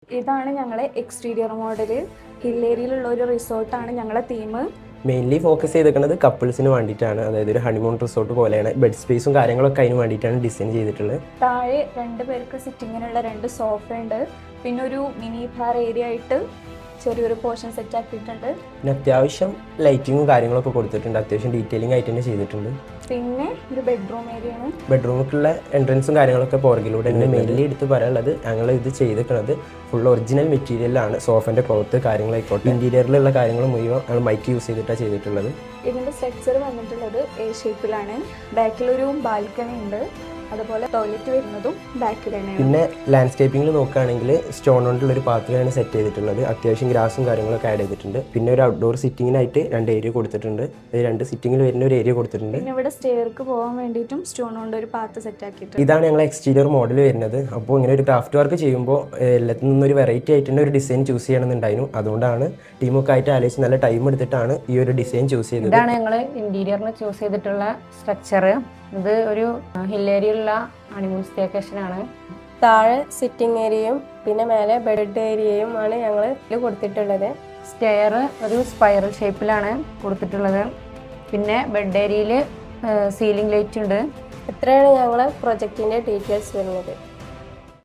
ഇതാണ് ഞങ്ങളെ exterior model. Hill ഏരിയയിലുള്ള ഒരു റിസോർട്ടാണ് ഞങ്ങളെ തീം. മെയിൻലി ഫോക്കസ് ചെയ്തിരിക്കുന്നത് കപ്പിൾസിന് വേണ്ടിയിട്ടാണ്. അതായത് ഒരു ഹണിമൂൺ റിസോർട്ട് പോലെയാണ്. ബെഡ് സ്പേസും കാര്യങ്ങളൊക്കെ അതിന് വേണ്ടിയിട്ടാണ് ഡിസൈൻ ചെയ്തിട്ടുള്ളത്. താഴെ 2 പേർക്ക് സിറ്റിങ്ങിനുള്ള 2 സോഫ ഉണ്ട്. പിന്നെ ഒരു മിനി ബാർ ഏരിയ ആയിട്ട് ചെറിയൊരു പോർഷൻ സെറ്റ് ആക്കിയിട്ടുണ്ട്. പിന്നെ അത്യാവശ്യം ലൈറ്റിങ്ങും കാര്യങ്ങളൊക്കെ കൊടുത്തിട്ടുണ്ട്. അത്യാവശ്യം ഡീറ്റെയിലിംഗ് ആയിട്ട് തന്നെ ചെയ്തിട്ടുണ്ട്. പിന്നെ ഒരു ബെഡ്റൂം ഏരിയ ആണ്. ബെഡ്റൂമിലേക്കുള്ള എൻട്രൻസും കാര്യങ്ങളൊക്കെ പുറകിലൂടെ തന്നെ. മെയിൻലി എടുത്ത് പറയാനുള്ളത് ഞങ്ങൾ ഇത് ചെയ്തിരിക്കുന്നത് ഫുൾ ഒറിജിനൽ മെറ്റീരിയലാണ്. സോഫൻ്റെ ക്ലോത്ത് കാര്യങ്ങളായിക്കോട്ടെ, ഇൻറ്റീരിയറിലുള്ള കാര്യങ്ങൾ മുഴുവൻ ഞങ്ങൾ മൈക്ക് യൂസ് ചെയ്തിട്ടാണ് ചെയ്തിട്ടുള്ളത്. ഇതിൻ്റെ സ്ട്രക്ചർ വന്നിട്ടുള്ളത് എ ഷേപ്പിലാണ്. ബാക്കിലൊരു ബാൽക്കണി ഉണ്ട്. അതുപോലെ ടോയ്ലറ്റ് വരുന്നതും ബാക്കിൽ തന്നെയാണ്. പിന്നെ ലാൻഡ്സ്കേപ്പിംഗിൽ നോക്കുകയാണെങ്കിൽ സ്റ്റോൺ കൊണ്ടുള്ള ഒരു പാത്രമാണ് സെറ്റ് ചെയ്തിട്ടുള്ളത്. അത്യാവശ്യം ഗ്രാസും കാര്യങ്ങളൊക്കെ ആഡ് ചെയ്തിട്ടുണ്ട്. പിന്നെ ഒരു ഔട്ട്ഡോർ സിറ്റിങ്ങിനായിട്ട് 2 ഏരിയ കൊടുത്തിട്ടുണ്ട്. 2 സിറ്റിങ്ങിൽ വരുന്ന ഒരു ഏരിയ കൊടുത്തിട്ടുണ്ട്. പിന്നെ ഇവിടെ സ്റ്റെയർക്ക് പോകാൻ വേണ്ടിയിട്ടും സ്റ്റോൺ കൊണ്ട് ഒരു പാത്ത് സെറ്റ് ആക്കിയിട്ടുണ്ട്. ഇതാണ് ഞങ്ങൾ എക്സ്റ്റീരിയർ മോഡൽ വരുന്നത്. അപ്പോൾ ഇങ്ങനെ ഒരു ക്രാഫ്റ്റ് വർക്ക് ചെയ്യുമ്പോൾ എല്ലാത്തിൽ നിന്നൊരു വെറൈറ്റി ആയിട്ട് തന്നെ ഒരു ഡിസൈൻ ചൂസ് ചെയ്യണമെന്നുണ്ടായിരുന്നു. അതുകൊണ്ടാണ് ടീമൊക്കെ ആയിട്ട് ആലോചിച്ച് നല്ല ടൈം എടുത്തിട്ടാണ് ഈ ഒരു ഡിസൈൻ ചൂസ് ചെയ്തത്. ഇതാണ് ഞങ്ങൾ ഇന്റീരിയറിന് ചൂസ് ചെയ്തിട്ടുള്ള സ്ട്രക്ചർ. ഇത് ഒരു ഹിൽ ഏരിയയിലുള്ള ഹണിമൂൺ സ്റ്റേക്കേഷനാണ്. താഴെ സിറ്റിംഗ് ഏരിയയും പിന്നെ മേലെ ബെഡ് ഏരിയയും ആണ് ഞങ്ങൾ കൊടുത്തിട്ടുള്ളത്. സ്റ്റെയർ ഒരു സ്പൈറൽ ഷേപ്പിലാണ് കൊടുത്തിട്ടുള്ളത്. പിന്നെ ബെഡ് ഏരിയയിൽ സീലിംഗ് ലൈറ്റ് ഉണ്ട്. ഇത്രയാണ് ഞങ്ങളെ പ്രൊജക്റ്റിൻ്റെ ഡീറ്റെയിൽസ് വരുന്നത്.